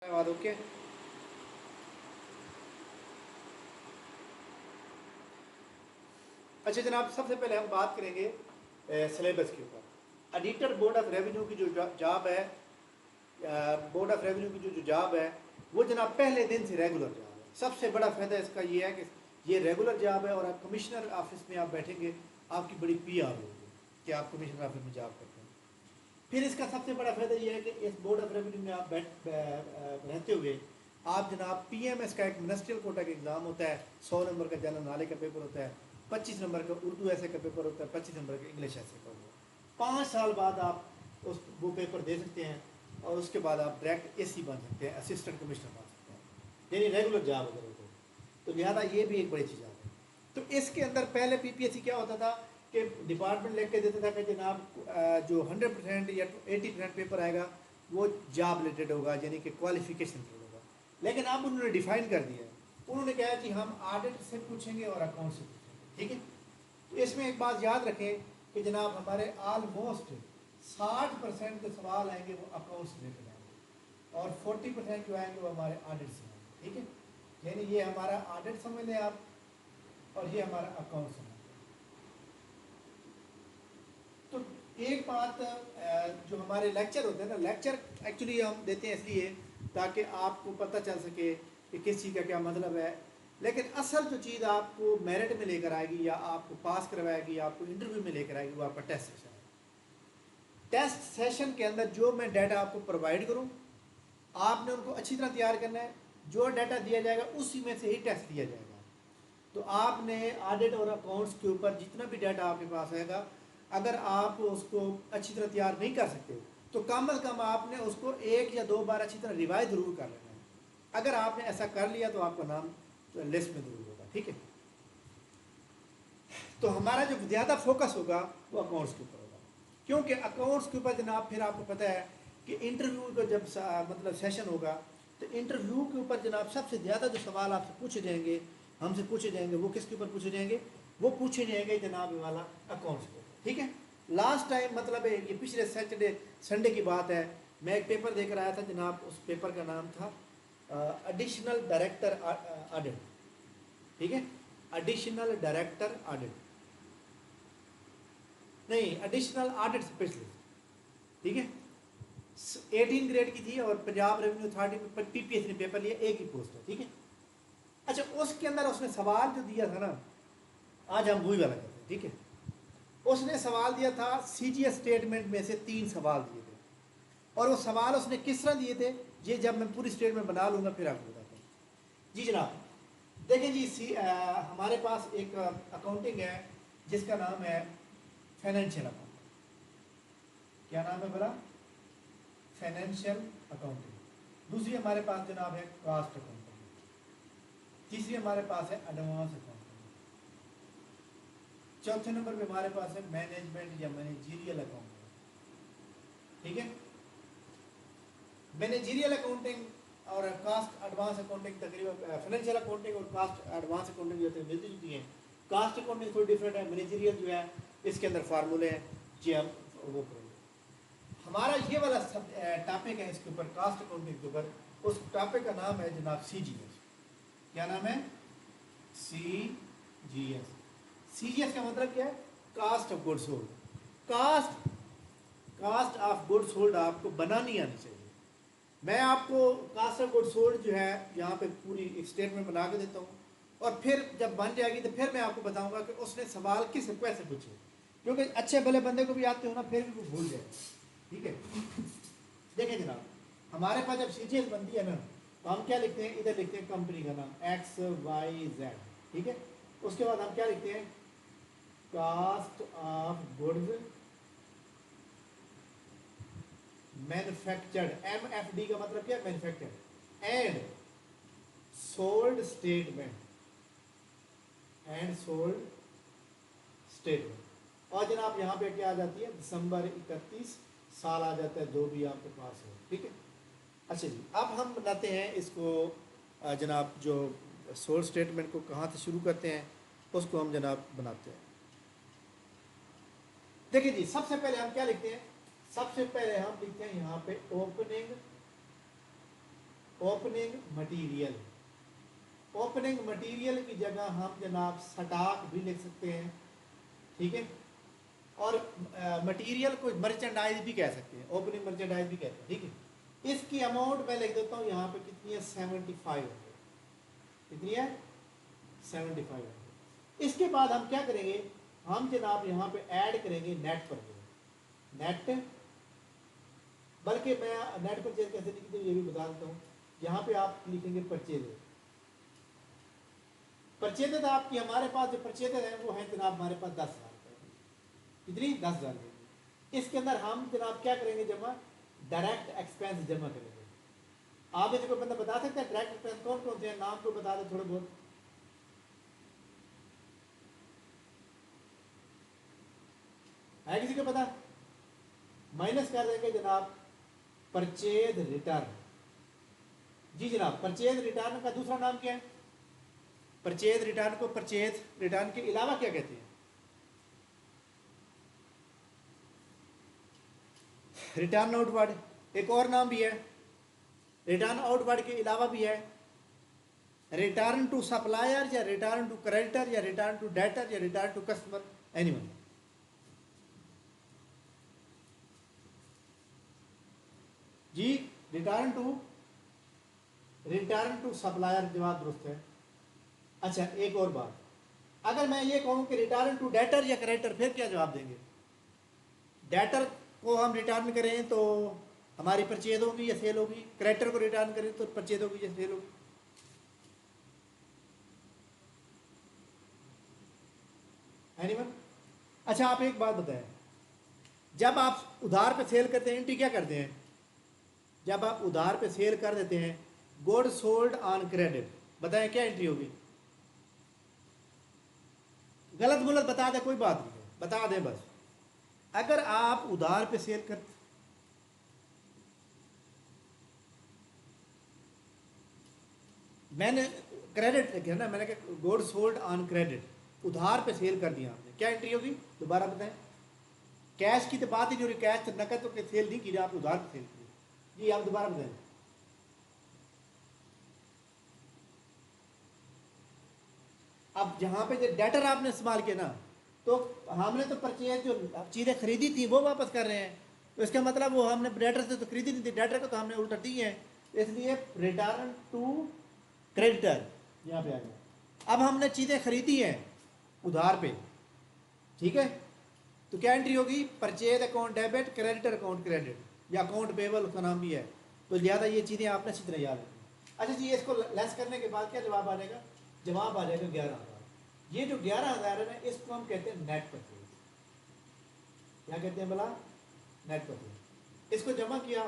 धन्यवाद। ओके, अच्छा जनाब, सबसे पहले हम बात करेंगे सिलेबस के ऊपर। एडिटर बोर्ड ऑफ रेवेन्यू की जो जॉब है, बोर्ड ऑफ रेवेन्यू की जो जॉब है वो जनाब पहले दिन से रेगुलर जॉब है। सबसे बड़ा फ़ायदा इसका ये है कि ये रेगुलर जॉब है और आप कमिश्नर ऑफिस में आप बैठेंगे, आपकी बड़ी PR होगी कि आप कमिश्नर ऑफिस में जॉब करते हैं। फिर इसका सबसे बड़ा फ़ायदा ये है कि इस बोर्ड ऑफ रेवेन्यू में आप रहते हुए आप जनाब PMS का एक मिनिस्ट्रियल कोटा का एग्ज़ाम होता है, 100 नंबर का जनरल नॉलेज का पेपर होता है, 25 नंबर का उर्दू ऐसे का पेपर होता है, 25 नंबर का इंग्लिश ऐसे का होता है। 5 साल बाद आप वो पेपर दे सकते हैं और उसके बाद आप डायरेक्ट AC बन सकते हैं, असिस्टेंट कमिश्नर बन सकते हैं, यानी रेगुलर जॉब अगर हो तो लिहाजा ये भी एक बड़ी चीज़ है। तो इसके अंदर पहले PPSC क्या होता था कि डिपार्टमेंट लिख के देता था कि जनाब जो 100% या 80% पेपर आएगा वो जॉब रिलेटेड होगा, यानी कि क्वालिफिकेशन रिलेटेड होगा। लेकिन अब उन्होंने डिफाइन कर दिया है, उन्होंने कहा कि हम ऑडिट से पूछेंगे और अकाउंट से पूछेंगे। ठीक है, तो इसमें एक बात याद रखें कि जनाब हमारे ऑलमोस्ट 60% के सवाल आएंगे वो अकाउंट से रिलेटेड आएंगे और 40% जो आएंगे वो हमारे ऑडिट से आएंगे। ठीक है, यानी ये हमारा ऑडिट समझ लें आप और ये हमारा अकाउंट समझ लें। तो एक बात, जो हमारे लेक्चर होते हैं ना, लेक्चर एक्चुअली हम देते हैं इसलिए ताकि आपको पता चल सके कि किस चीज़ का क्या मतलब है। लेकिन असल जो चीज़ आपको मेरिट में लेकर आएगी या आपको पास करवाएगी, आपको इंटरव्यू में लेकर आएगी, वो आपका टेस्ट सेशन है। टेस्ट सेशन के अंदर जो मैं डाटा आपको प्रोवाइड करूँ, आपने उनको अच्छी तरह तैयार करना है। जो डाटा दिया जाएगा उसी में से ही टेस्ट लिया जाएगा। तो आपने ऑडिट और अकाउंट्स के ऊपर जितना भी डाटा आपके पास आएगा, अगर आप उसको अच्छी तरह तैयार नहीं कर सकते तो कम अज़ कम आपने उसको 1 या 2 बार अच्छी तरह रिवाइज ज़रूर कर लेना है। अगर आपने ऐसा कर लिया तो आपका नाम लिस्ट में ज़रूर होगा। ठीक है, तो हमारा जो ज़्यादा फोकस होगा वो अकाउंट्स के ऊपर होगा, क्योंकि अकाउंट्स के ऊपर जनाब फिर आपको पता है कि इंटरव्यू का जब मतलब सेशन होगा तो इंटरव्यू के ऊपर जनाब सबसे ज़्यादा जो सवाल आपसे पूछे जाएंगे, हमसे पूछे जाएंगे, वो किसके ऊपर पूछे जाएंगे? वो पूछे जाएंगे जनाब वाला अकाउंट्स के ऊपर। ठीक है, लास्ट टाइम मतलब ये पिछले सैटरडे संडे की बात है, मैं एक पेपर देकर आया था जनाब, उस पेपर का नाम था एडिशनल डायरेक्टर ऑडिट। ठीक है, एडिशनल डायरेक्टर ऑडिट नहीं, एडिशनल ऑडिट स्पेशलिस्ट। ठीक है, 18 ग्रेड की थी और पंजाब रेवेन्यू अथॉरिटी में PPSC ने पेपर लिया, एक ही पोस्ट है। ठीक है, अच्छा उसके अंदर उसने सवाल जो दिया था ना, आज हम वही वाला करते हैं। ठीक है, उसने सवाल दिया था CGS स्टेटमेंट में से 3 सवाल दिए थे और वो सवाल उसने किस तरह दिए थे, ये जब मैं पूरी स्टेटमेंट बना लूँगा फिर आपको बताता हूँ। जी जनाब, देखिए जी, हमारे पास एक अकाउंटिंग है जिसका नाम है फाइनेंशियल अकाउंटिंग। क्या नाम है बड़ा? Financial accounting. दूसरी हमारे पास जनाब है कॉस्ट अकाउंटिंग। तीसरी हमारे पास है एडवांस अकाउंटिंग। चौथे नंबर पे हमारे पास है मैनेजमेंट या मैनेजीरियल अकाउंटिंग। ठीक है, मैनेजीरियल अकाउंटिंग और कास्ट एडवांस अकाउंटिंग तकरीबन फाइनेंशियल अकाउंटिंग और कास्ट एडवांस अकाउंटिंग जो मिलती जुलती हैं। कास्ट अकाउंटिंग थोड़ी डिफरेंट है, मैनेजीरियल जो है इसके अंदर फार्मूले हैं जी, हम वो करेंगे। हमारा ये वाला सब टॉपिक है इसके ऊपर, कास्ट अकाउंटिंग के ऊपर। उस टॉपिक का नाम है जनाब CGS। क्या नाम है? CGS। CGS का मतलब क्या है? Cost of goods sold. Cost of goods sold आपको बनानी आनी चाहिए। मैं आपको कास्ट ऑफ गुड्स सोल्ड जो है यहाँ पे पूरी एक स्टेटमेंट बना के देता हूँ और फिर जब बन जाएगी तो फिर मैं आपको बताऊंगा कि उसने सवाल किस कैसे पूछे, क्योंकि अच्छे भले बंदे को भी आते हो ना फिर भी वो भूल जाए। ठीक है, देखिए जनाब, हमारे पास जब CGS बनती है ना तो हम क्या लिखते हैं? इधर लिखते हैं कंपनी का नाम XYZ। ठीक है, उसके बाद हम क्या लिखते हैं? Cost of goods manufactured, MFD का मतलब क्या है? Manufactured and sold statement, and sold statement. और जनाब यहाँ पे क्या आ जाती है? दिसंबर 31 साल आ जाता है, जो भी आपके पास हो। ठीक है, अच्छा जी, अब हम बनाते हैं इसको जनाब, जो सोल्ड स्टेटमेंट को कहाँ से शुरू करते हैं उसको हम जनाब बनाते हैं। देखिए जी, सबसे पहले हम क्या लिखते हैं? सबसे पहले हम लिखते हैं यहाँ पे opening opening material, opening material की जगह हम जनाब स्टॉक भी लिख सकते हैं, ठीक है। और मटेरियल को मर्चेंडाइज भी कह सकते हैं, ओपनिंग मर्चेंडाइज भी कहते हैं, ठीक है। इसकी अमाउंट मैं लिख देता हूँ यहाँ पे कितनी है, 75 कितनी है, 75। इसके बाद हम क्या करेंगे, हम जनाब यहाँ पे ऐड करेंगे नेट पर, नेट, बल्कि मैं नेट परचेज कैसे लिखते हैं ये भी बता देता हूँ। यहाँ पे आप लिखेंगे परचेज, परचेज आपकी, हमारे पास जो परचेज है वो है जनाब हमारे पास 10,000 रुपये, कितनी, 10,000 रुपये। इसके अंदर हम जनाब क्या करेंगे, जमा डायरेक्ट एक्सपेंस जमा करेंगे। आप मुझे कोई बंदा बता सकता है डायरेक्ट एक्सपेंस कौन कौन से हैं, नाम को बता दो थोड़े बहुत, है किसी को पता? माइनस कर देंगे जनाब परचेज रिटर्न। जी जनाब, परचेज रिटर्न का दूसरा नाम क्या है? परचेज रिटर्न को परचेज रिटर्न के अलावा क्या कहते हैं? रिटर्न आउटवर्ड एक और नाम भी है, रिटर्न आउटवर्ड के अलावा भी है रिटर्न टू सप्लायर या रिटर्न टू क्रेडिटर या रिटर्न टू डेटर या रिटर्न टू कस्टमर, एनीवन। जी रिटर्न टू सप्लायर जवाब दुरुस्त है। अच्छा एक और बात, अगर मैं ये कहूं कि रिटर्न टू डेटर या क्रेडिटर, फिर क्या जवाब देंगे? डेटर को हम रिटर्न करें तो हमारी परचेज होगी या सेल होगी, क्रेडिटर को रिटर्न करें तो परचेज होगी या सेल होगी। एनीवन? अच्छा आप एक बात बताएं, जब आप उधार पे सेल करते हैं एंट्री क्या करते हैं? जब आप उधार पे सेल कर देते हैं गुड सोल्ड ऑन क्रेडिट, बताएं क्या एंट्री होगी? गलत गुलत बता दें, कोई बात नहीं है, बता दें बस। अगर आप उधार पे सेल कर, मैंने क्रेडिट लिखा ना, मैंने कहा गुड सोल्ड ऑन क्रेडिट, उधार पे सेल कर दिया आपने, क्या एंट्री होगी? दोबारा बताएं। कैश की तो बात ही नहीं हो रही, कैश तो नकद तो सेल नहीं की, आप उधार पे सेल की। जी आप दोबारा बताएं। अब जहां पे जो डेटर आपने इस्तेमाल किया ना, तो हमने तो परचेज जो चीज़ें खरीदी थी वो वापस कर रहे हैं, तो इसका मतलब वो हमने डेटर से तो खरीदी नहीं थी, डेटर को तो हमने उल्टा दी है, इसलिए रिटर्न टू क्रेडिटर यहाँ पे आ गया। अब हमने चीज़ें खरीदी हैं उधार पे, ठीक है, तो क्या एंट्री होगी? Purchase account debit, creditor account credit या अकाउंट पेबल उसका नाम भी है। तो लिहाजा ये चीज़ें आपने अच्छी तरह याद रखनी। अच्छा जी, इसको लेस करने के बाद क्या जवाब आ जाएगा? जवाब आ जाएगा 11,000। ये जो 11,000 है ना, इसको हम कहते हैं नेट परचेज। क्या कहते हैं भला? Net purchase. इसको जमा किया,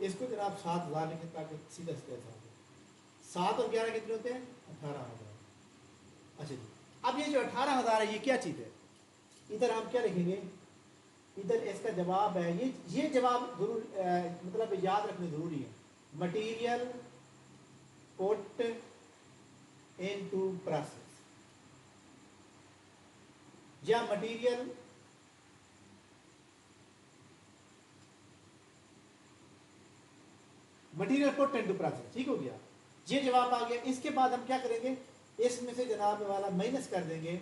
इसको जनाब 7,000 लिखें ताकि सीधा सीधा 7 और 11 कितने होते हैं? 18,000। अच्छा जी, अब ये जो 18,000 है ये क्या चीज़ है? इधर हम क्या लिखेंगे? इधर इसका जवाब है, ये जवाब जरूर मतलब याद रखना जरूरी है। मटीरियल पुट इनटू प्रोसेस, या मटीरियल पुट इनटू प्रोसेस, ठीक हो गया, ये जवाब आ गया। इसके बाद हम क्या करेंगे? इसमें से जनाब वाला माइनस कर देंगे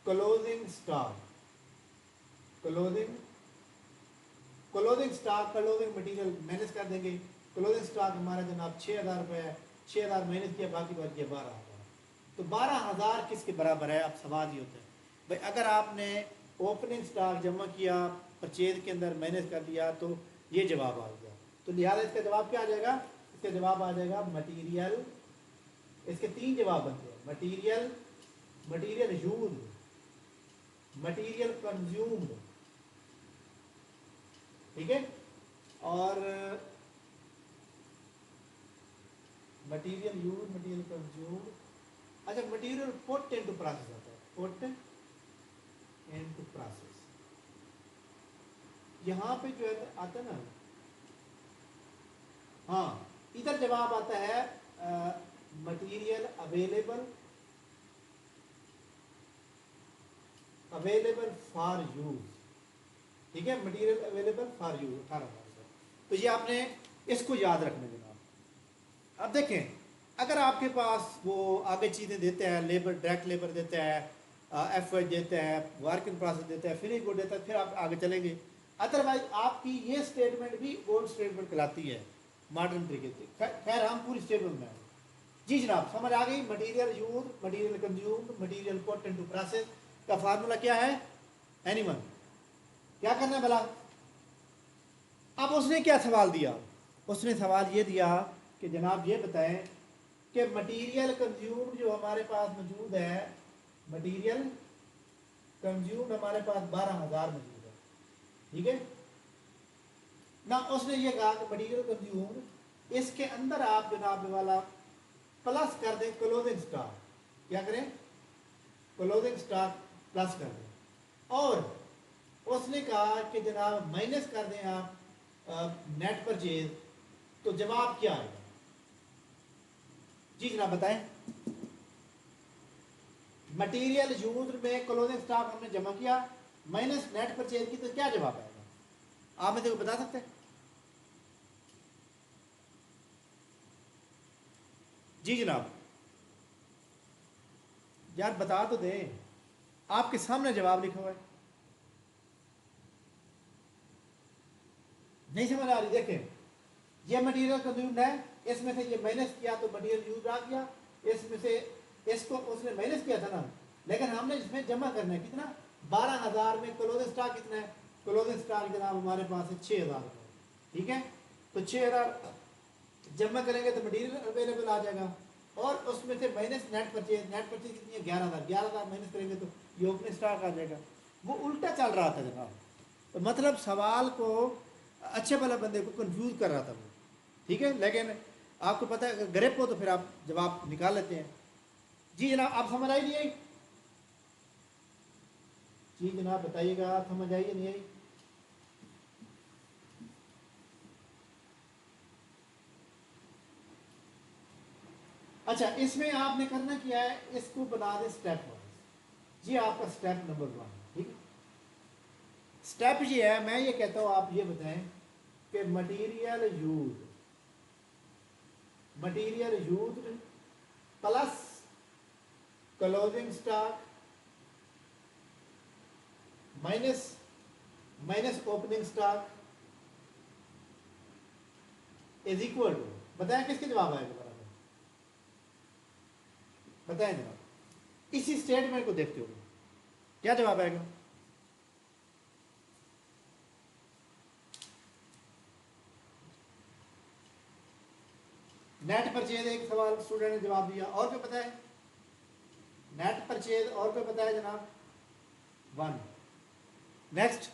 closing stock, closing stock, closing material minus कर देंगे। क्लोजिंग स्टॉक हमारा जनाब 6,000 रुपये है, 6,000 माइनस किया, बाकी बात किया 12,000। तो 12,000 किसके बराबर है? अब सवाल ये होता है भाई, अगर आपने ओपनिंग स्टॉक जमा किया, परचेज के अंदर माइनस कर दिया, तो ये जवाब आ गया। तो लिहाजा इसका जवाब क्या आ जाएगा? इसका जवाब आ जाएगा मटीरियल, इसके 3 जवाब बनते हैं, मटीरियल यूज, मटीरियल कंज्यूम्ड, ठीक है, और मटीरियल यूज, मटीरियल कंज्यूम्ड। अच्छा मटीरियल पुट इनटू प्रोसेस आता है, पुट इनटू प्रोसेस। यहाँ पे जो है आता है ना, हाँ इधर जवाब आता है मटीरियल अवेलेबल फॉर यूज, ठीक है, मटीरियल अवेलेबल फॉर यूज 18,000। तो ये आपने इसको याद रखना जनाब। अब देखें, अगर आपके पास वो आगे चीज़ें देते हैं, लेबर डायरेक्ट लेबर देता है, एफ वाई देता है, वर्क इन प्रोसेस देता है, फिनिश गुड देता है, फिर आप आगे चलेंगे। अदरवाइज आपकी ये स्टेटमेंट भी ओल्ड स्टेटमेंट कहलाती है मॉडर्न तरीके से। खैर हम पूरी स्टेटमेंट में जी जनाब समझ आ गई। Material use, material consume, material put into process का फार्मूला क्या है? एनीवन क्या करना है भला? अब उसने क्या सवाल दिया? उसने सवाल ये दिया कि जनाब ये बताएं कि मटीरियल कंज्यूम जो हमारे पास मौजूद है, मटीरियल कंज्यूम हमारे पास 12,000 मौजूद है, ठीक है ना। उसने ये कहा कि मटीरियल कंज्यूम इसके अंदर आप जनाब वाला प्लस कर दें क्लोजिंग स्टॉक। क्या करें? क्लोजिंग स्टॉक प्लस कर दें। और उसने कहा कि जनाब माइनस कर दें आप नेट परचेज। तो जवाब क्या आएगा जी जनाब बताएं। मटेरियल यूज में क्लोजिंग स्टॉक हमने जमा किया माइनस नेट परचेज की, तो क्या जवाब आएगा? आप मुझे बता सकते हैं जी जनाब? यार बता तो दें, आपके सामने जवाब लिखा हुआ है। नहीं समझ आ रही? देखें, ये मटेरियल कंज्यूम्ड है, इसमें से ये माइनस किया तो मटेरियल यूज आ गया, इसमें से इसको उसने माइनस किया था ना, लेकिन हमने इसमें जमा करना है कितना? 12,000 में क्लोजिंग स्टॉक कितना है? क्लोजिंग स्टॉक जनाब हमारे पास है 6,000 रुपये, ठीक है। तो 6,000 जमा करेंगे तो मटेरियल अवेलेबल आ जाएगा, और उसमें से minus net purchase. Net purchase कितनी है? 11,000। 11,000 माइनस करेंगे तो ये ओपनिंग स्टॉक आ जाएगा। वो उल्टा चल रहा था जनाब, तो मतलब सवाल को अच्छे वाले बंदे को कंफ्यूज कर रहा था वो, ठीक है। लेकिन आपको पता है ग्रेप हो तो फिर आप जवाब निकाल लेते हैं। जी जनाब आप समझ आई नहीं आई? जी जनाब बताइएगा, आप समझ आई नहीं आई? अच्छा, इसमें आपने करना क्या है, इसको बना दे स्टेप वाइज। जी आपका स्टेप नंबर 1, ठीक है। स्टेप ये है, मैं ये कहता हूं आप ये बताएं कि material use plus closing stock minus opening stock is equal to, बताएं किसके जवाब आएगा बराबर? बताएं जनाब, इसी स्टेटमेंट को देखते हुए क्या जवाब आएगा? नेट परचेज एक सवाल स्टूडेंट ने जवाब दिया, और क्या पता है? नेट परचेज और क्या पता है जनाब? 1। नेक्स्ट,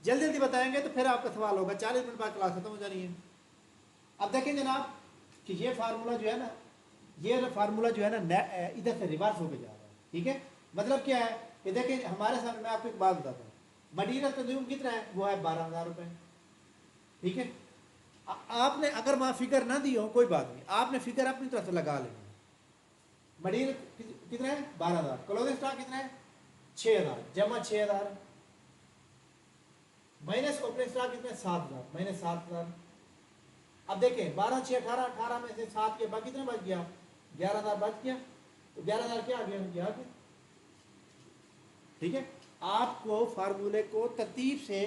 जल्दी जल्दी बताएंगे तो फिर आपका सवाल होगा, 40 मिनट बाद क्लास खत्म हो जानी है। अब देखें जनाब कि ये फार्मूला जो है ना, ये फार्मूला जो है ना इधर से रिवर्स होकर जा रहा है, ठीक है। मतलब क्या है कि देखें हमारे सामने, मैं आपको एक बात बताता हूँ, मटीरियल कंज्यूम कितना है? वो है 12,000 रुपये, ठीक है। आपने अगर वहाँ फिगर ना दी हो कोई बात नहीं, आपने फिगर अपनी तरफ से लगा लेनी। मटीरियल कितना है? 12,000। क्लोजिंग स्टॉक कितना है? 6,000 जमा 6,000 माइनस ओपनिंग स्टॉक कितना है? 7,000 माइनस 7,000। अब देखें 12 6 18, 18 में से 7 के बाद कितना बच गया? 11,000 बच गया। तो 11,000 क्या आ गया? ठीक है। आपको फार्मूले को तरतीब से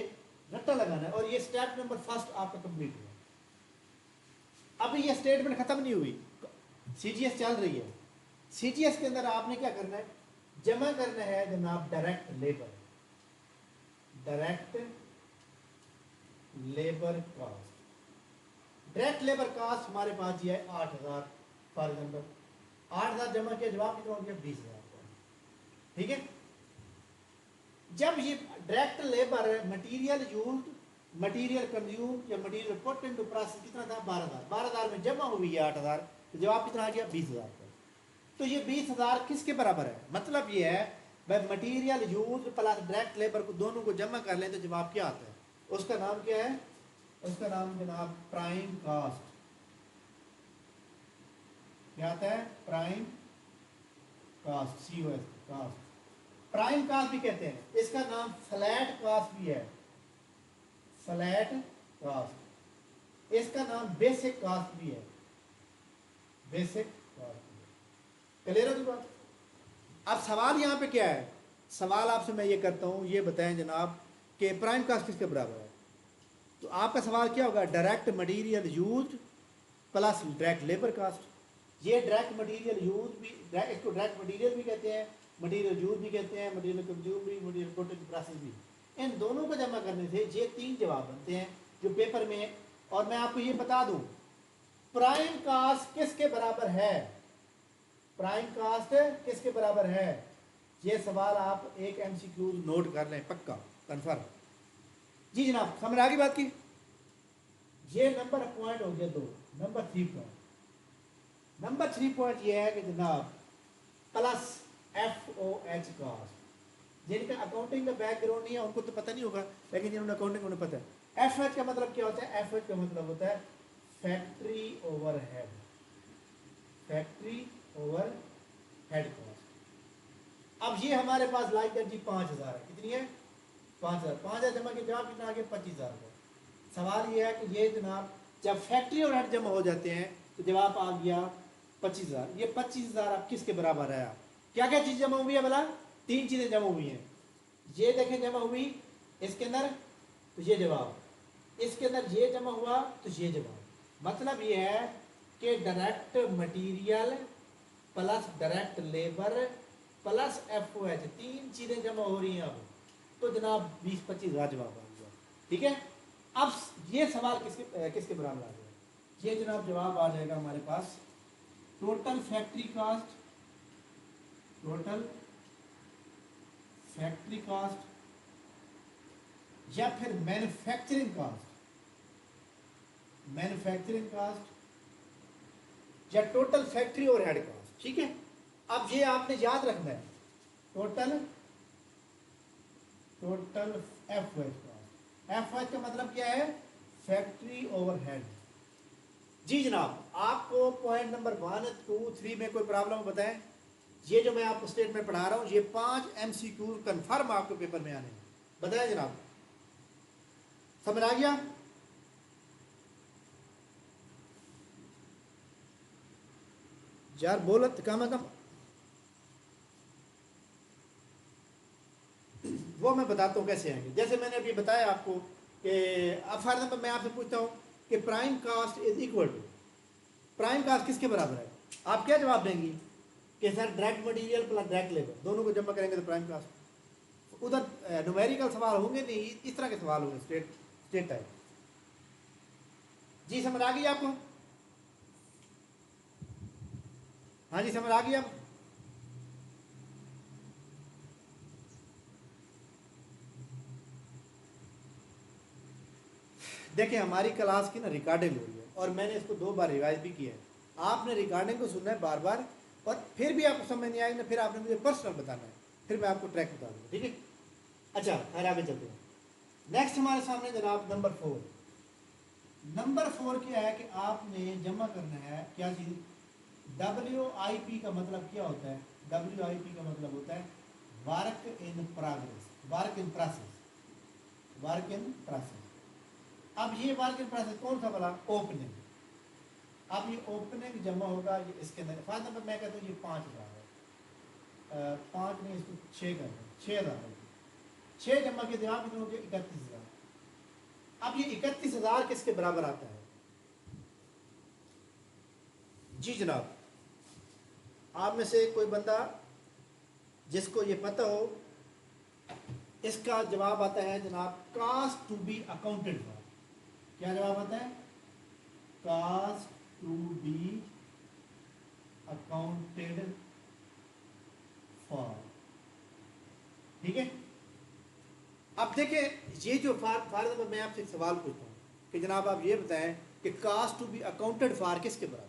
रट्टा लगाना है, और ये स्टेप नंबर 1 आपका कंप्लीट हुआ। अभी ये स्टेटमेंट खत्म नहीं हुई, सीजीएस चल रही है। सीजीएस के अंदर आपने क्या करना है? जमा करना है जनाब direct labour cost. Direct labour cost हमारे पास ये है 8,000 फॉर एग्जाम्पल। 8,000 जमा किया, जवाब कितना हो गया? 20,000। ठीक है। जब ये direct labour material use, material consume या मटेरियल पुट इनटू प्रोसेस कितना था? 12,000। 12,000 में जमा हुई है 8,000, तो जवाब कितना आ गया? 20,000। तो ये 20,000 किसके बराबर है? मतलब ये है भाई material use plus direct labour को दोनों को जमा कर लें तो जवाब क्या आता है? उसका नाम क्या है? उसका नाम जनाब प्राइम कॉस्ट। क्या आता है? Prime cost, COS cost. Prime cost भी कहते हैं, इसका नाम फ्लैट कॉस्ट भी है, फ्लैट कॉस्ट। इसका नाम बेसिक कॉस्ट भी है। Basic cost. क्लियर होगी बात? अब सवाल यहाँ पे क्या है, सवाल आपसे मैं ये करता हूँ, ये बताएं जनाब कि प्राइम कास्ट किसके बराबर है। तो आपका सवाल क्या होगा, direct material use plus direct labour cost. ये डायरेक्ट मटेरियल यूज भी, इसको डायरेक्ट मटेरियल भी कहते हैं, मटेरियल यूज भी कहते हैं, मटेरियल कंज्यूम भी, मटेरियल प्रोडक्ट प्रोसेस भी। इन दोनों को जमा करने से ये 3 जवाब बनते हैं जो पेपर में। और मैं आपको ये बता दूं, प्राइम कास्ट किसके बराबर है, प्राइम कास्ट किसके बराबर है, ये सवाल आप एक एमसीक्यू नोट कर लें, पक्का कंफर्म। जी जनाब, समझ आ गई बात की? ये नंबर पॉइंट हो गया 2। नंबर 3 पॉइंट, नंबर 3 पॉइंट ये है कि जनाब प्लस FOH कास्ट। जिनका अकाउंटिंग का बैकग्राउंड नहीं है उनको तो पता नहीं होगा, लेकिन जिन्होंने अकाउंटिंग उन्हें पता है। FH का मतलब क्या होता है, FH का मतलब होता है factory overhead, factory overhead cost. अब ये हमारे पास लाइक दैट जी 5000 है, कितनी है 5000, 5000 जमा के जवाब कितना आ गया 25000 का। सवाल ये है कि ये जनाब जब फैक्ट्री ओवरहेड जमा हो जाते हैं तो जवाब आ गया 25000। ये 25000 अब किसके बराबर आया, क्या क्या चीज़ जमा हुई है भला, 3 चीज़ें जमा हुई हैं। ये देखें जमा हुई इसके अंदर तो ये जवाब, इसके अंदर ये जमा हुआ तो ये जवाब। मतलब ये है कि direct material plus direct labour plus FOH 3 चीज़ें जमा हो रही हैं अब, तो जनाब 20-25 जवाब आ गया। ठीक है, अब ये सवाल किसके किसके बराबर आ गया, ये जनाब जवाब आ जाएगा हमारे पास total factory cost, total factory cost या फिर मैन्युफैक्चरिंग कास्ट, मैन्युफैक्चरिंग कास्ट या टोटल फैक्ट्री ओवरहेड कास्ट। ठीक है, अब ये आपने याद रखना है, टोटल FOH कास्ट। FOH का मतलब क्या है, फैक्ट्री ओवरहेड। जी जनाब, आपको पॉइंट नंबर 1, 2, 3 में कोई प्रॉब्लम बताएं। ये जो मैं आपको स्टेटमेंट पढ़ा रहा हूँ ये 5 MCQ कंफर्म आपको पेपर में आने हैं, बताएं जनाब, समझ आ गया? यार बोलत कम है कम, वो मैं बताता हूँ कैसे आएंगे। जैसे मैंने अभी बताया आपको कि अब फॉर एग्जाम्पल मैं आपसे पूछता हूँ कि prime cost is equal to, prime cost किसके बराबर है, आप क्या जवाब देंगी कि sir direct material plus direct labour, दोनों को जमा करेंगे तो प्राइम कास्ट। उधर न्यूमेरिकल सवाल होंगे नहीं, इस तरह के सवाल होंगे स्टेट टाइप। जी समझ आ गई आपको? हाँ जी समझ आ गई आप? देखिए हमारी क्लास की ना रिकॉर्डिंग हो रही है और मैंने इसको 2 बार रिवाइज भी किया है। आपने रिकॉर्डिंग को सुनना है बार बार, और फिर भी आपको समझ नहीं आएगी ना, फिर आपने मुझे पर्सनल बताना है, फिर मैं आपको ट्रैक बता दूँगा। ठीक है, अच्छा खैर आगे चलते हैं। नेक्स्ट हमारे सामने जनाब नंबर 4। नंबर 4 क्या है कि आपने जमा करना है क्या चीज़, WIP का मतलब क्या होता है, WIP का मतलब होता है work in progress, work in process, work in process. अब ये वर्क इन प्रोसेस कौन सा वाला, ओपनिंग। अब ये ओपनिंग जमा होगा ये इसके अंदर, फॉर एग्जाम्पल मैं कहता हूँ ये 5000 है, 5 नहीं इसको 6 कर दें, 6000 है, 6 जमा के जवाब कितने हो गए 31000। अब ये 31000 किसके बराबर आता है, जी जनाब आप में से कोई बंदा जिसको ये पता हो, इसका जवाब आता है जनाब cost to be accounted for. क्या जवाब आता है, cost to be accounted for. ठीक है, अब देखें ये जो फॉर मैं आपसे एक सवाल पूछता हूँ कि जनाब आप ये बताएं कि cost to be accounted for किसके बराबर,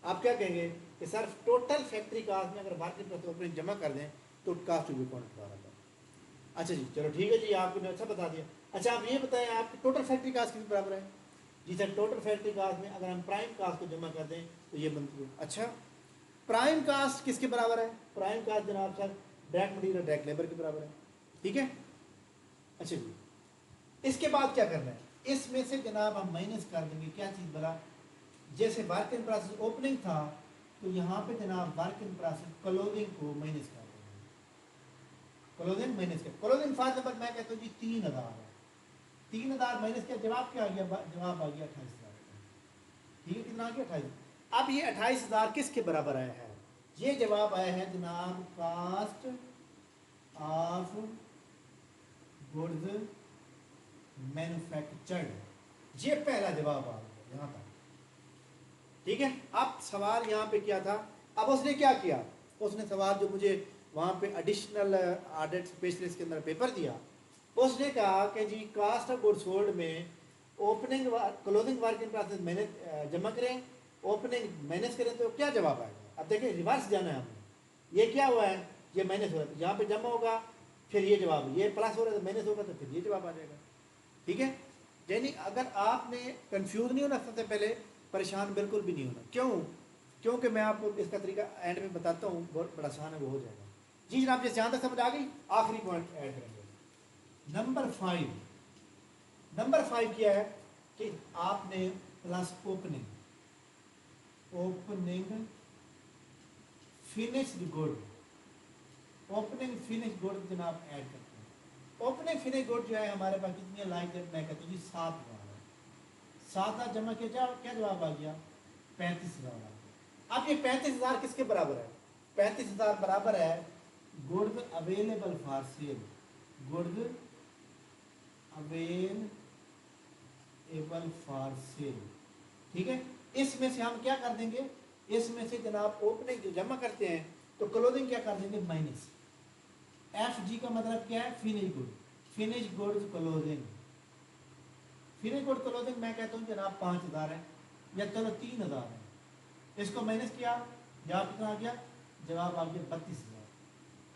आप क्या कहेंगे कि सर टोटल फैक्ट्री कास्ट में अगर मार्केट जमा कर दें तो cost to be accounted for आता है। अच्छा जी चलो ठीक है जी, आपने अच्छा बता दिया। अच्छा आप ये बताएं आपकी टोटल फैक्ट्री कास्ट किस बराबर है, जी सर टोटल फैक्ट्री कास्ट में अगर हम प्राइम कास्ट को जमा कर दें तो ये बनती है। अच्छा प्राइम कास्ट किसके बराबर है, प्राइम कास्ट जनाब sir direct material direct labour के बराबर है। ठीक है, अच्छा जी इसके बाद क्या करना है, इसमें से जनाब हम माइनस कर देंगे क्या चीज़ बना, जैसे वर्क इन प्रोसेस ओपनिंग था तो यहाँ पे जनाब वर्क इन प्रोसेस क्लोजिंग को माइनस कर देंगे, क्लोजिंग माइनस कर, क्लोजिंग फर्स्ट नंबर मैं कहता हूँ जी 3000 है, 3000 माइनस किया, जवाब क्या आ गया, जवाब आ गया 28,000। ठीक है, कितना आ गया 28। अब ये 28,000 किसके बराबर आया है, ये जवाब आया है जनाब कास्ट ऑफ गुड्स मैन्युफैक्चर्ड, ये पहला जवाब आ गया यहाँ तक। ठीक है, अब सवाल यहाँ पे क्या था, अब उसने क्या किया, उसने सवाल जो मुझे वहाँ पे एडिशनल ऑडिट स्पेशलिस्ट के अंदर पेपर दिया, उसने कहा कि जी कास्ट ऑफ गुड्स सोल्ड में opening closing work in process manage जमा करें, ओपनिंग मैनेज करें, तो क्या जवाब आएगा। अब देखिए रिवर्स जाना है हमें, ये क्या हुआ है, ये माइनस हो रहा है, यहाँ पे जमा होगा फिर ये जवाब, ये प्लस हो रहा है तो माइनस होगा तो फिर ये जवाब आ जाएगा। ठीक है, यानी अगर आपने कंफ्यूज नहीं होना, सबसे पहले परेशान बिल्कुल भी नहीं होना। क्यों, क्योंकि मैं आपको इसका तरीका एंड में बताता हूँ, बहुत बड़ा आसान है, वो हो जाएगा। जी जनाब, जैसे जहाँ तक समझ आ गई, आखिरी पॉइंट ऐड करेंगे। नंबर 5, नंबर 5 क्या है कि आपने plus opening, opening finished good, opening finish good जनाब ऐड करते हैं। ओपनिंग फिनिश गुड जो है हमारे पास कितनी है, लाइक दैट मैं कहता हूँ जी 7 जवाब है, 7 जमा किया, क्या जवाब आ गया, 35,000 आ गया। अब ये 35,000 किसके बराबर है, 35,000 बराबर है goods available for sale, goods available for sale. ठीक है, इसमें से हम क्या कर देंगे, इसमें से जनाब ओपनिंग जो जमा करते हैं तो क्लोजिंग क्या कर देंगे, माइनस। एफ जी का मतलब क्या है, finish good, finish goods closing, finish good closing मैं कहता हूँ जनाब 5,000 है, या चलो 3,000 है, इसको माइनस किया, जवाब कितना आ गया, जवाब आ गया 32,000।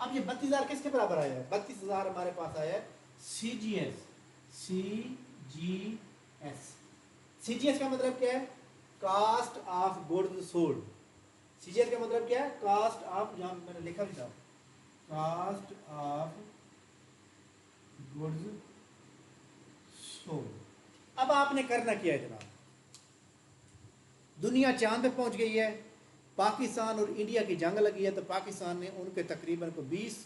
अब ये 32,000 किसके बराबर आया है, 32,000 हमारे पास आया है C G S, C G S, C G S का मतलब क्या है, cost of goods sold. C G S का मतलब क्या है, कास्ट ऑफ, जहाँ मैंने लिखा भी था, कास्ट ऑफ गुड्स सोल्ड। अब आपने करना क्या है जनाब, दुनिया चांद पे पहुंच गई है, पाकिस्तान और इंडिया की जंग लगी है, तो पाकिस्तान ने उनके तकरीबन को 20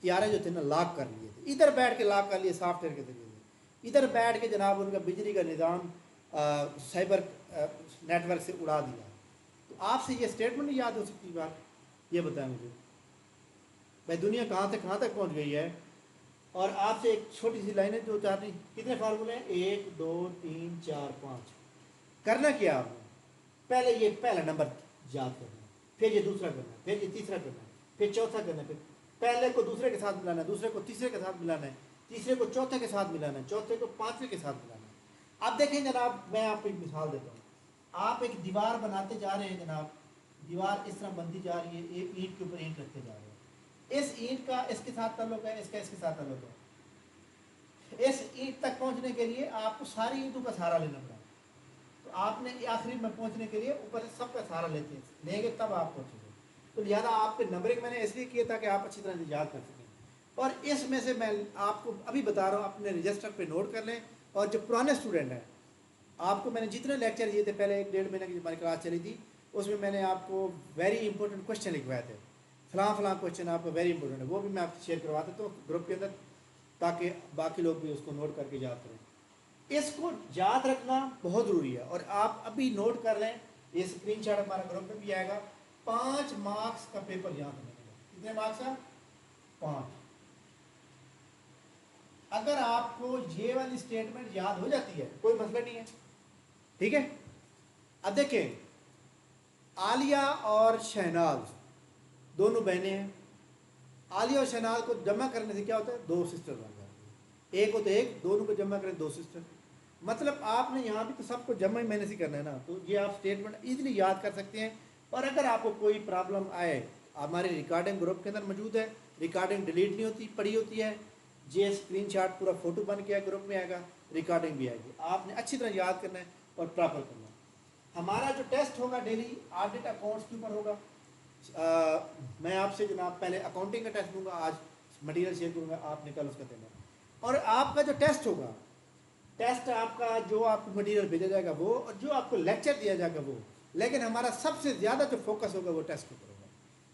त्यारे जो थे ना लॉक कर लिए थे, इधर बैठ के लॉक कर लिए सॉफ्टवेयर के जरिए, इधर बैठ के जनाब उनका बिजली का निज़ाम साइबर नेटवर्क से उड़ा दिया। तो आपसे ये स्टेटमेंट याद हो सकती बात, ये बताएं मुझे भाई, दुनिया कहाँ से कहाँ तक पहुँच गई है। और आपसे एक छोटी सी लाइन है, जो चार नहीं, कितने फार्मूले हैं, 1 2 3 4 5। करना क्या आपने, पहले ये पहला नंबर याद करना, फिर ये दूसरा करना, फिर ये तीसरा करना, फिर चौथा करना, फिर पहले को दूसरे के साथ मिलाना है, दूसरे को तीसरे के साथ मिलाना है, तीसरे को चौथे के साथ मिलाना है, चौथे को पांचवें के साथ मिलाना है। अब देखें जनाब, मैं आपको एक मिसाल देता हूँ, आप एक दीवार बनाते जा रहे हैं जनाब, दीवार इस तरह बनती जा रही है, एक ईंट के ऊपर ईंट रखते जा रहे हैं, इस ईंट का इसके साथ ताल्लुक है, इसका इसके साथ ताल्लुक है, इस ईंट तक पहुंचने के लिए आपको सारी ईंटों का सहारा लेना पड़ा, तो आपने आखिरी में पहुंचने के लिए ऊपर से सबका सहारा लेंगे तब आप पहुंचेंगे। तो लिहाजा आपके नंबरिंग मैंने इसलिए किया था कि आप अच्छी तरह याद कर सकें। और इसमें से मैं आपको अभी बता रहा हूँ, अपने रजिस्टर पे नोट कर लें। और जो पुराने स्टूडेंट हैं, आपको मैंने जितने लेक्चर दिए थे पहले 1-1.5 महीने की हमारी क्लास चली थी, उसमें मैंने आपको वेरी इंपॉर्टेंट क्वेश्चन लिखवाए थे, फलां क्वेश्चन आपको वेरी इंपॉर्टेंट है, वो भी मैं आपसे शेयर करवा देता हूँ ग्रुप के अंदर, ताकि बाकी लोग भी उसको नोट करके याद करें। इसको याद रखना बहुत ज़रूरी है, और आप अभी नोट कर लें, ये स्क्रीनशॉट हमारा ग्रुप में भी आएगा। 5 मार्क्स का पेपर याद रखना, कितने मार्क्स है, 5। अगर आपको ये वाली स्टेटमेंट याद हो जाती है कोई मसला नहीं है, ठीक है। अब देखें, आलिया और शहनाज दोनों बहनें हैं, आलिया और शहनाज को जमा करने से क्या होता है, 2 सिस्टर बन जाती है, एक होते एक, दोनों को जमा करें 2 सिस्टर, मतलब आपने यहाँ भी तो सबको जमा ही मैंने से करना है ना, तो ये आप स्टेटमेंट इजीली याद कर सकते हैं। और अगर आपको कोई प्रॉब्लम आए, हमारी रिकॉर्डिंग ग्रुप के अंदर मौजूद है, रिकॉर्डिंग डिलीट नहीं होती, पड़ी होती है, ये स्क्रीनशॉट पूरा फोटो बन के ग्रुप में आएगा, रिकॉर्डिंग भी आएगी, आपने अच्छी तरह याद करना है और प्रॉपर करना है। हमारा जो टेस्ट होगा डेली ऑडिट अकाउंट्स के ऊपर होगा। मैं आपसे जनाब पहले अकाउंटिंग का टेस्ट दूंगा, आज मटेरियल शेयर करूँगा, आपने कल उसका देना। और आपका जो टेस्ट होगा टेस्ट आपका जो आपको मटेरियल भेजा जाएगा वो, और जो आपको लेक्चर दिया जाएगा वो, लेकिन हमारा सबसे ज़्यादा जो फोकस होगा वो टेस्ट के ऊपर होगा,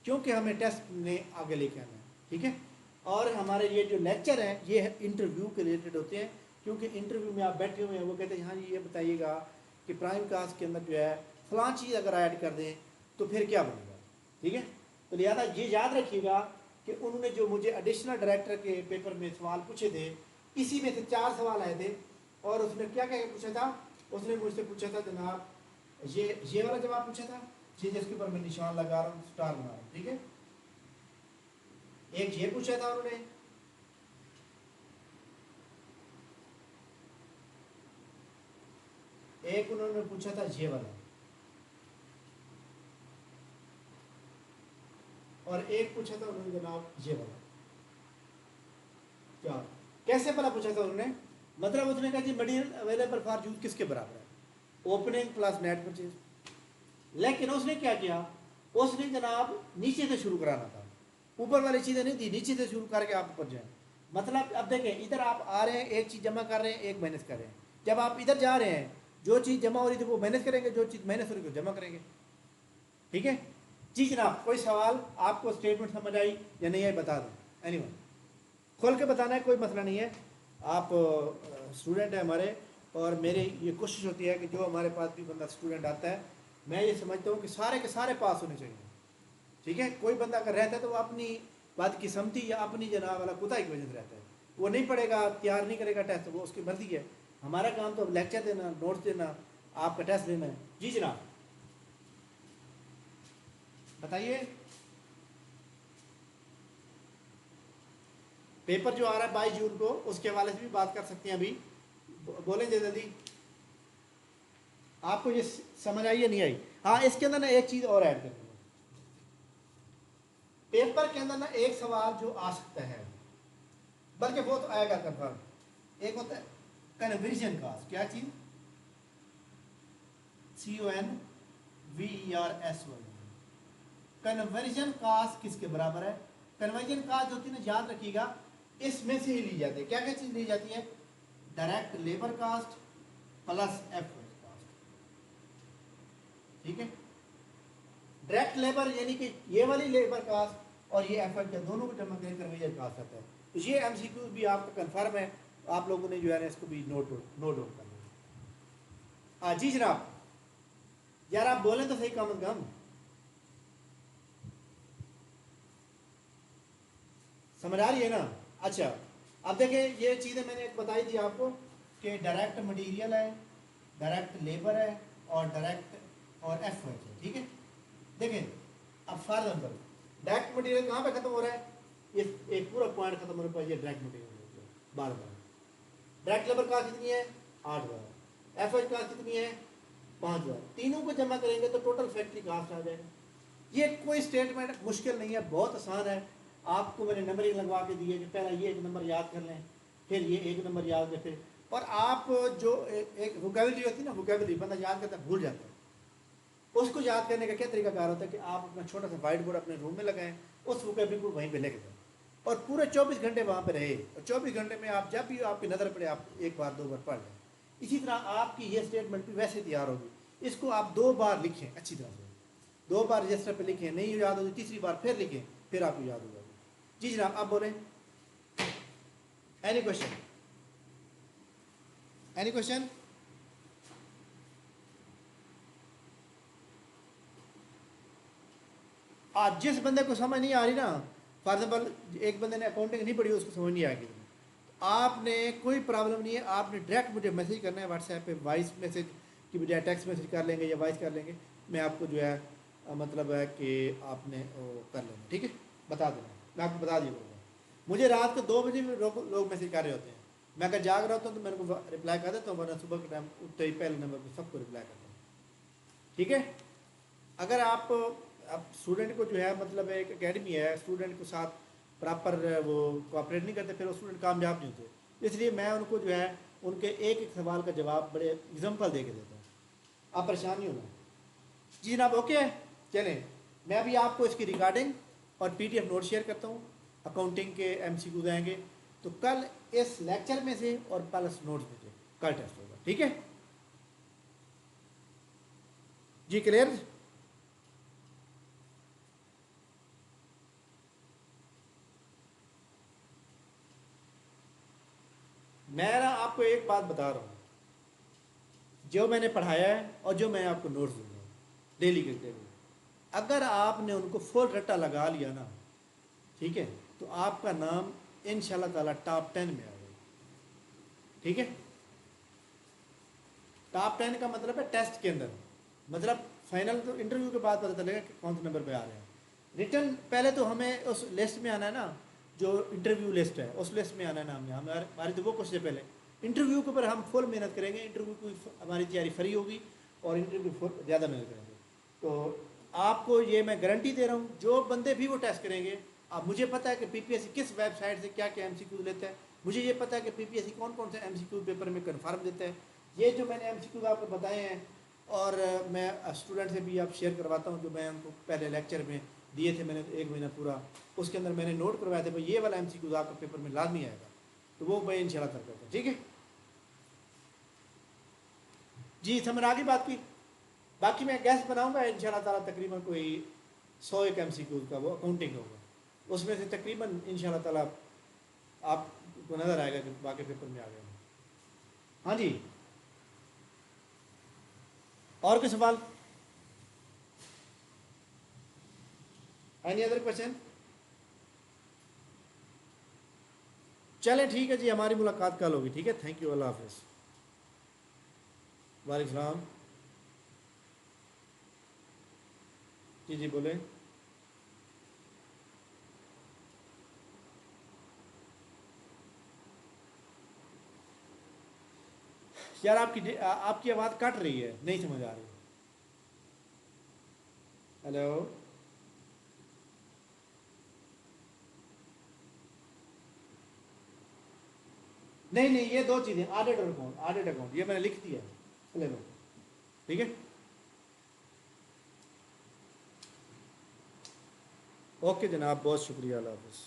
क्योंकि हमें टेस्ट ने आगे लेके आना है, ठीक है। और हमारे ये जो लेक्चर हैं ये इंटरव्यू के रिलेटेड होते हैं, क्योंकि इंटरव्यू में आप बैठे हुए हैं, वो कहते हैं हाँ जी ये बताइएगा कि प्राइम कास्ट के अंदर जो है फलां चीज़ अगर ऐड कर दें तो फिर क्या बनेगा, ठीक है। तो लिहाजा ये याद रखिएगा कि उन्होंने जो मुझे एडिशनल डायरेक्टर के पेपर में सवाल पूछे थे, इसी में से 4 सवाल आए थे, और उसने क्या क्या पूछा था, उसने मुझसे पूछा था जनाब ये वाला जवाब पूछा था, ये जिसके ऊपर मैं निशान लगा रहा हूँ, स्टार बना रहा हूँ, ठीक है। एक ये पूछा था उन्होंने, एक उन्होंने पूछा था ये वाला, और एक पूछा था उन्होंने जनाब ये वाला। क्या कैसे वाला पूछा था उन्होंने, मतलब उसने कहा जी मटेरियल अवेलेबल फॉर यूज किसके बराबर है, ओपनिंग प्लस नेट परचेज। लेकिन उसने क्या किया, उसने जनाब नीचे से शुरू कराना था, ऊपर वाली चीज़ें नहीं थी, नीचे से शुरू करके आप ऊपर जाएं। मतलब अब देखें, इधर आप आ रहे हैं, एक चीज़ जमा कर रहे हैं, एक माइनस कर रहे हैं। जब आप इधर जा रहे हैं, जो चीज़ जमा हो रही थी वो माइनस करेंगे, जो चीज़ माइनस हो रही थी वो जमा करेंगे, ठीक है जी जनाब। कोई सवाल आपको स्टेटमेंट समझ आई या नहीं आई बता दें, एनीवन खोल के बताना है, कोई मसला नहीं है। आप स्टूडेंट हैं हमारे, और मेरी ये कोशिश होती है कि जो हमारे पास भी बंदा स्टूडेंट आता है, मैं ये समझता हूँ कि सारे के सारे पास होने चाहिए, ठीक है। कोई बंदा अगर रहता है तो वो अपनी बात की समझी या अपनी जनाब वाला कुताही की वजह से रहता है, वो नहीं पढ़ेगा, तैयार नहीं करेगा टेस्ट, वो उसकी मर्जी है। हमारा काम तो लेक्चर देना, नोट्स देना, आपका टेस्ट लेना है। जी जनाब बताइए, पेपर जो आ रहा है 22 जून को, उसके हवाले से भी बात कर सकते हैं। अभी बोलें जल्दी, आपको ये समझ आई या नहीं आई। हाँ, इसके अंदर ना एक चीज़ और ऐड करनी है, पेपर के अंदर ना एक सवाल जो आ सकता है, बल्कि वो तो आएगा कंफर्म, एक होता है कन्वर्जन कास्ट। क्या चीज़, CONVERS, कन्वर्जन कास्ट किसके बराबर है। कन्वर्जन कास्ट होती है ना, याद रखिएगा, इसमें से ही ली जाती है। क्या क्या चीज़ ली जाती है, direct labour cost plus effort cost, ठीक है। डायरेक्ट लेबर यानी कि ये वाली लेबर कास्ट और ये एफर्ट का दोनों को जमा करके कन्वर्जन कास्ट आता है। तो ये MCQ भी आपका कंफर्म है, आप लोगों ने जो है ना इसको भी नोट डाउन कर लिया। जी जनाब, यार आप बोलें तो सही कम अज कम, समझ आ रही है ना। अच्छा, अब देखें, ये चीज़ें मैंने बताई थी आपको कि डायरेक्ट मटेरियल है, डायरेक्ट लेबर है, और डायरेक्ट और एफर्ट है, ठीक है। देखें अब फॉर एग्जाम्पल, डायरेक्ट मटेरियल कहाँ पे खत्म हो रहा है, ये एक पूरा पॉइंट खत्म होने पर ये direct material 12,000। Direct labour cost कितनी है, 8,000। एफर्ट कास्ट कितनी है, 5,000। तीनों को जमा करेंगे तो टोटल फैक्ट्री कास्ट आ जाएगा। ये कोई स्टेटमेंट मुश्किल नहीं है, बहुत आसान है। आपको मैंने नंबरिंग लगवा के दी है कि पहला ये एक नंबर याद कर लें, फिर ये एक नंबर याद रखें, और आप जो एक वोकैबुलरी होती है ना, वोकैबुलरी बंदा याद करता है भूल जाता है, उसको याद करने का क्या तरीकाकार होता है कि आप अपना छोटा सा वाइट बोर्ड अपने रूम में लगाएं, उस वोकैबुलरी को वहीं पे लेके जाएं, और पूरे 24 घंटे वहाँ पे रहे, और 24 घंटे में आप जब भी आपकी नज़र पड़े आप एक बार 2 बार पढ़ लें। इसी तरह आपकी ये स्टेटमेंट भी वैसे तैयार होगी। इसको आप 2 बार लिखें अच्छी तरह से, 2 बार रजिस्टर पे लिखें, नहीं याद होगी तीसरी बार फिर लिखें, फिर आपको याद हो जाएगी। जी जनाब आप बोलें, एनी क्वेश्चन, एनी क्वेश्चन। आज जिस बंदे को समझ नहीं आ रही ना, फॉर एग्जाम्पल एक बंदे ने अकाउंटिंग नहीं पढ़ी, उसको समझ नहीं आएगी, आपने कोई प्रॉब्लम नहीं है, आपने डायरेक्ट मुझे मैसेज करना है व्हाट्सएप पे, वॉइस मैसेज की बजाय टेक्स्ट मैसेज कर लेंगे या वॉइस कर लेंगे, मैं आपको जो है मतलब है कि आपने वो कर लेना, ठीक है, बता देना, मैं आपको बता दिया। मुझे रात को 2 बजे में लोग मैसेज कर रहे होते हैं, मैं अगर जाग रहा होता हूँ तो मेरे को रिप्लाई कर देता हूँ, वरना सुबह के टाइम उठते ही पहले नंबर पर सबको रिप्लाई करता हूँ, ठीक है। अगर आप स्टूडेंट को जो है मतलब एक एकेडमी है, स्टूडेंट के साथ प्रॉपर वो कोऑपरेट नहीं करते, फिर वो स्टूडेंट कामयाब नहीं होते। इसलिए मैं उनको जो है उनके एक एक सवाल का जवाब बड़े एग्जाम्पल दे के देता हूँ, आप परेशान नहीं होना। जी जनाब ओके, चलें मैं अभी आपको इसकी रिकॉर्डिंग और PDF नोट शेयर करता हूँ, अकाउंटिंग के MCQ आएंगे, तो कल इस लेक्चर में से और प्लस नोट्स में से कल टेस्ट होगा, ठीक है जी, क्लियर। मैं ना आपको एक बात बता रहा हूँ, जो मैंने पढ़ाया है और जो मैं आपको नोट्स दूंगा डेली के डेली, अगर आपने उनको फुल रट्टा लगा लिया ना, ठीक है, तो आपका नाम इंशाल्लाह ताला टॉप 10 में आ जाएगा, ठीक है। टॉप 10 का मतलब है टेस्ट के अंदर, मतलब फाइनल तो इंटरव्यू के बाद पता चलेगा कि कौन से नंबर पे आ रहे हैं। रिटर्न पहले तो हमें उस लिस्ट में आना है ना, जो इंटरव्यू लिस्ट है उस लिस्ट में आना है ना, हमारी तो वो कुछ पहले इंटरव्यू के ऊपर हम फुल मेहनत करेंगे, इंटरव्यू की हमारी तैयारी फ्री होगी और इंटरव्यू फुल ज़्यादा मेहनत करेंगे। तो आपको ये मैं गारंटी दे रहा हूँ, जो बंदे भी वो टेस्ट करेंगे, अब मुझे पता है कि पीपीएससी किस वेबसाइट से क्या क्या एमसीक्यू लेता है, मुझे ये पता है कि पीपीएससी कौन कौन से एमसीक्यू पेपर में कन्फर्म देता है। ये जो मैंने एमसीक्यू आपको बताए हैं, और मैं स्टूडेंट से भी आप शेयर करवाता हूँ, जो मैं उनको पहले लेक्चर में दिए थे, मैंने 1 महीना पूरा उसके अंदर मैंने नोट करवाए थे, भाई ये वाला एमसीक्यू आपका पेपर में लाजमी आएगा, तो वो मैं इंशाल्लाह कर करता हूँ, ठीक है जी। समझ आगे बात की, बाकी मैं गैस बनाऊंगा इंशाल्लाह ताला, तकरीबन कोई 100 एक एमसीक्यू का वो अकाउंटिंग होगा, उसमें से तकरीबन इंशाल्लाह ताला आपको नज़र आएगा कि बाकी पेपर में आ गए। हाँ जी, और कोई सवाल, एनी अदर क्वेश्चन? चलें ठीक है जी, हमारी मुलाकात कल होगी, ठीक है, थैंक यू, अल्लाह हाफिज़। वालेकुम सलाम। जी जी बोलें। यार आपकी आवाज़ कट रही है, नहीं समझ आ रही। हेलो, नहीं नहीं, ये दो चीज़ें, ऑडिट अकाउंट ये मैंने लिख दिया है, ले लो, ठीक है, ओके जनाब, बहुत शुक्रिया, अल्लाह हाफिज़।